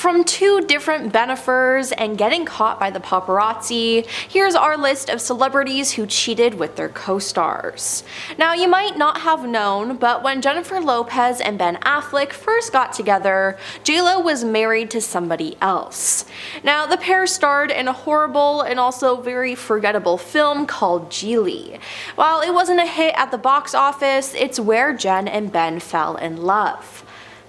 From 2 different benefers and getting caught by the paparazzi, here's our list of celebrities who cheated with their co-stars. Now, you might not have known, but when Jennifer Lopez and Ben Affleck first got together, JLo was married to somebody else. Now, the pair starred in a horrible and also very forgettable film called Geely. While it wasn't a hit at the box office, it's where Jen and Ben fell in love.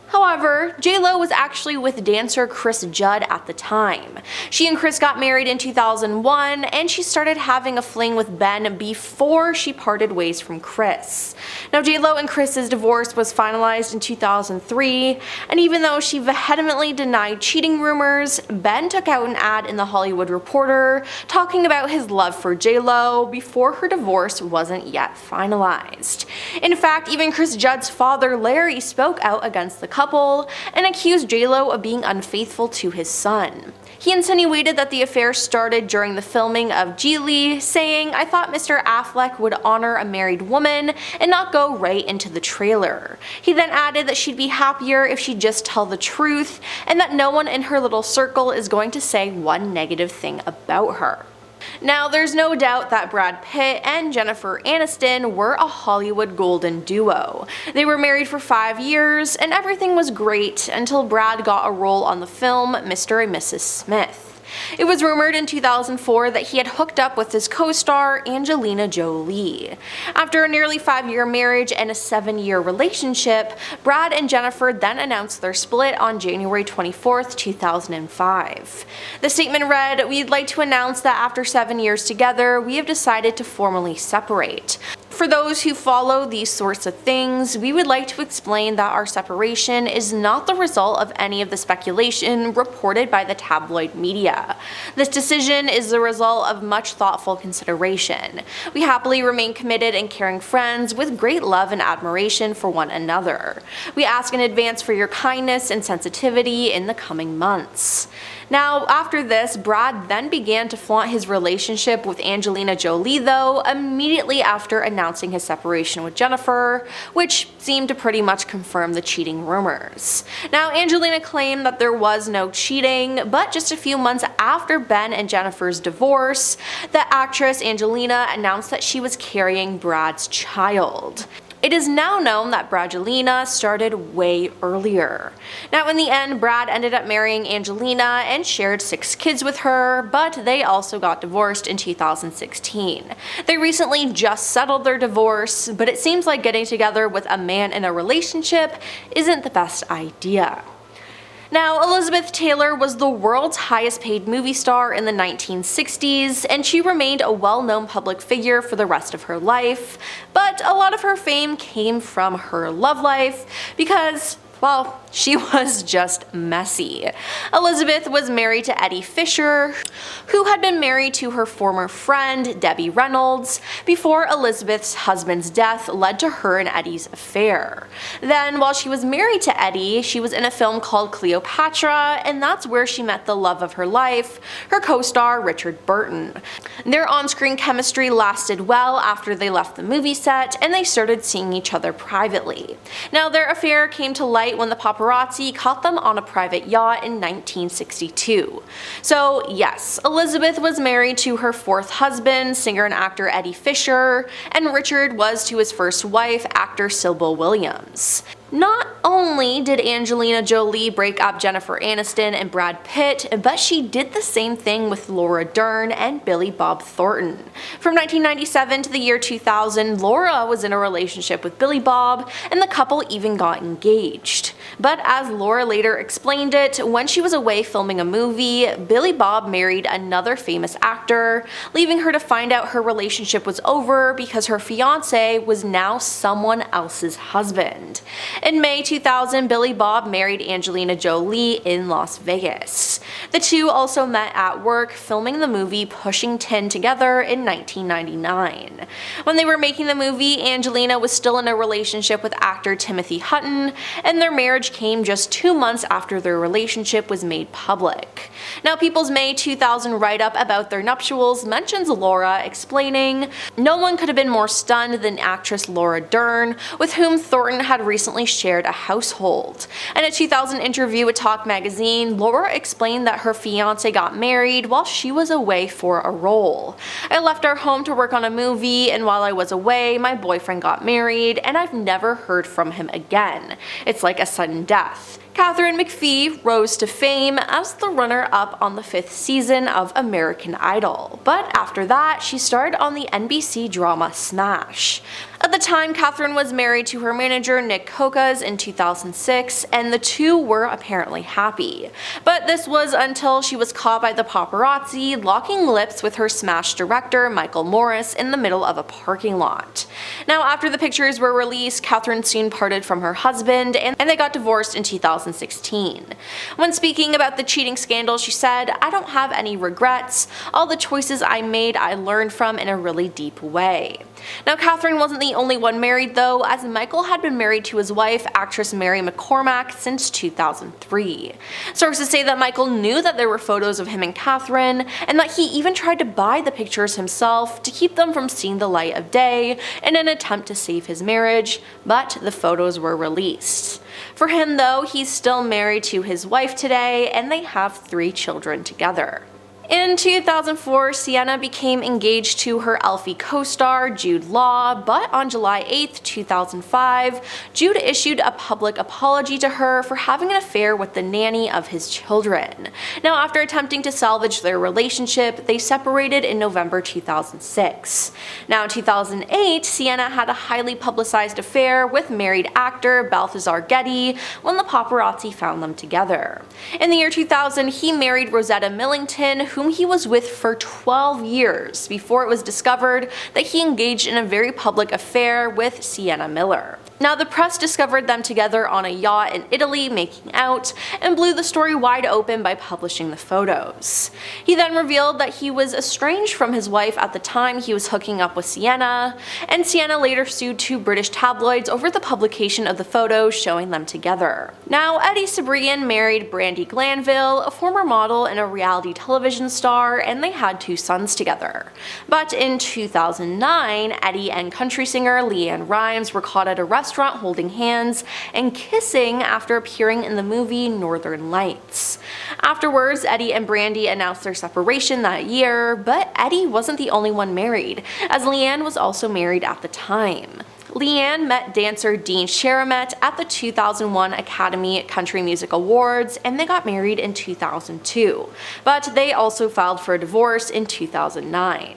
However, JLo was actually with dancer Chris Judd at the time. She and Chris got married in 2001, and she started having a fling with Ben before she parted ways from Chris. Now, JLo and Chris's divorce was finalized in 2003, and even though she vehemently denied cheating rumors, Ben took out an ad in The Hollywood Reporter talking about his love for JLo before her divorce wasn't yet finalized. In fact, even Chris Judd's father Larry spoke out against the couple and accused JLo of being unfaithful to his son. He insinuated that the affair started during the filming of Geely, saying, "I thought Mr. Affleck would honor a married woman and not go right into the trailer." He then added that she'd be happier if she'd just tell the truth, and that no one in her little circle is going to say one negative thing about her. Now, there's no doubt that Brad Pitt and Jennifer Aniston were a Hollywood golden duo. They were married for 5 years, and everything was great until Brad got a role on the film Mr. and Mrs. Smith. It was rumored in 2004 that he had hooked up with his co-star Angelina Jolie. After a nearly 5-year marriage and a 7-year relationship, Brad and Jennifer then announced their split on January 24, 2005. The statement read, "We'd like to announce that after 7 years together, we have decided to formally separate. For those who follow these sorts of things, we would like to explain that our separation is not the result of any of the speculation reported by the tabloid media. This decision is the result of much thoughtful consideration. We happily remain committed and caring friends with great love and admiration for one another. We ask in advance for your kindness and sensitivity in the coming months." Now, after this, Brad then began to flaunt his relationship with Angelina Jolie, though, immediately after announcing his separation with Jennifer, which seemed to pretty much confirm the cheating rumors. Now, Angelina claimed that there was no cheating, but just a few months after Ben and Jennifer's divorce, the actress Angelina announced that she was carrying Brad's child. It is now known that Bradgelina started way earlier. Now, in the end, Brad ended up marrying Angelina and shared 6 kids with her, but they also got divorced in 2016. They recently just settled their divorce, but it seems like getting together with a man in a relationship isn't the best idea. Now, Elizabeth Taylor was the world's highest paid movie star in the 1960s, and she remained a well-known public figure for the rest of her life, but a lot of her fame came from her love life because, well, she was just messy. Elizabeth was married to Eddie Fisher, who had been married to her former friend, Debbie Reynolds, before Elizabeth's husband's death led to her and Eddie's affair. Then, while she was married to Eddie, she was in a film called Cleopatra, and that's where she met the love of her life, her co-star Richard Burton. Their on-screen chemistry lasted well after they left the movie set, and they started seeing each other privately. Now, their affair came to light when the paparazzi caught them on a private yacht in 1962. So yes, Elizabeth was married to her 4th husband, singer and actor Eddie Fisher, and Richard was to his first wife, actor Sybil Williams. Not only did Angelina Jolie break up Jennifer Aniston and Brad Pitt, but she did the same thing with Laura Dern and Billy Bob Thornton. From 1997 to the year 2000, Laura was in a relationship with Billy Bob, and the couple even got engaged. But as Laura later explained it, when she was away filming a movie, Billy Bob married another famous actor, leaving her to find out her relationship was over because her fiancé was now someone else's husband. In May 2000, Billy Bob married Angelina Jolie in Las Vegas. The two also met at work filming the movie Pushing Tin together in 1999. When they were making the movie, Angelina was still in a relationship with actor Timothy Hutton, and their marriage came just 2 months after their relationship was made public. Now, People's May 2000 write-up about their nuptials mentions Laura explaining, "No one could have been more stunned than actress Laura Dern, with whom Thornton had recently shared a household. In a 2000 interview with Talk magazine, Laura explained that her fiance got married while she was away for a role. "I left our home to work on a movie, and while I was away, my boyfriend got married, and I've never heard from him again. It's like a sudden death." Katharine McPhee rose to fame as the runner-up on the 5th season of American Idol, but after that, she starred on the NBC drama Smash. At the time, Katharine was married to her manager Nick Kokas in 2006, and the two were apparently happy. But this was until she was caught by the paparazzi locking lips with her Smash director Michael Morris in the middle of a parking lot. Now, after the pictures were released, Katharine soon parted from her husband, and they got divorced in 2016. When speaking about the cheating scandal, she said, "I don't have any regrets. All the choices I made I learned from in a really deep way." Now, Katharine wasn't the only one married though, as Michael had been married to his wife, actress Mary McCormack, since 2003. Sources say that Michael knew that there were photos of him and Katharine, and that he even tried to buy the pictures himself to keep them from seeing the light of day in an attempt to save his marriage, but the photos were released. For him though, he's still married to his wife today, and they have 3 children together. In 2004, Sienna became engaged to her Elfie co-star Jude Law, but on July 8, 2005, Jude issued a public apology to her for having an affair with the nanny of his children. Now, after attempting to salvage their relationship, they separated in November 2006. Now, in 2008, Sienna had a highly publicized affair with married actor Balthazar Getty when the paparazzi found them together. In the year 2000, he married Rosetta Millington, whom he was with for 12 years before it was discovered that he engaged in a very public affair with Sienna Miller. Now, the press discovered them together on a yacht in Italy making out, and blew the story wide open by publishing the photos. He then revealed that he was estranged from his wife at the time he was hooking up with Sienna, and Sienna later sued 2 British tabloids over the publication of the photos showing them together. Now, Eddie Cibrian married Brandi Glanville, a former model and a reality television star, and they had 2 sons together. But in 2009, Eddie and country singer Leanne Rimes were caught at a restaurant holding hands and kissing after appearing in the movie Northern Lights. Afterwards, Eddie and Brandi announced their separation that year, but Eddie wasn't the only one married, as Leanne was also married at the time. Leanne met dancer Dean Sharamet at the 2001 Academy Country Music Awards, and they got married in 2002, but they also filed for a divorce in 2009.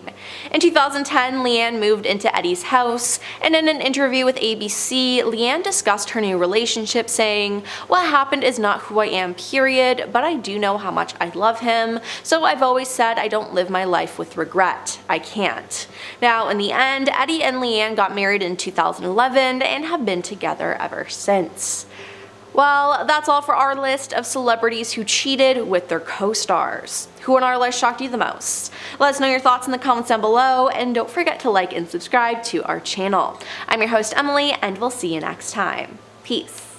In 2010, Leanne moved into Eddie's house, and in an interview with ABC, Leanne discussed her new relationship, saying, "What happened is not who I am, period, but I do know how much I love him, so I've always said I don't live my life with regret. I can't." Now, in the end, Eddie and Leanne got married in 2011 and have been together ever since. Well, that's all for our list of celebrities who cheated with their co-stars. Who on our list shocked you the most? Let us know your thoughts in the comments down below, and don't forget to like and subscribe to our channel. I'm your host Emily, and we'll see you next time. Peace.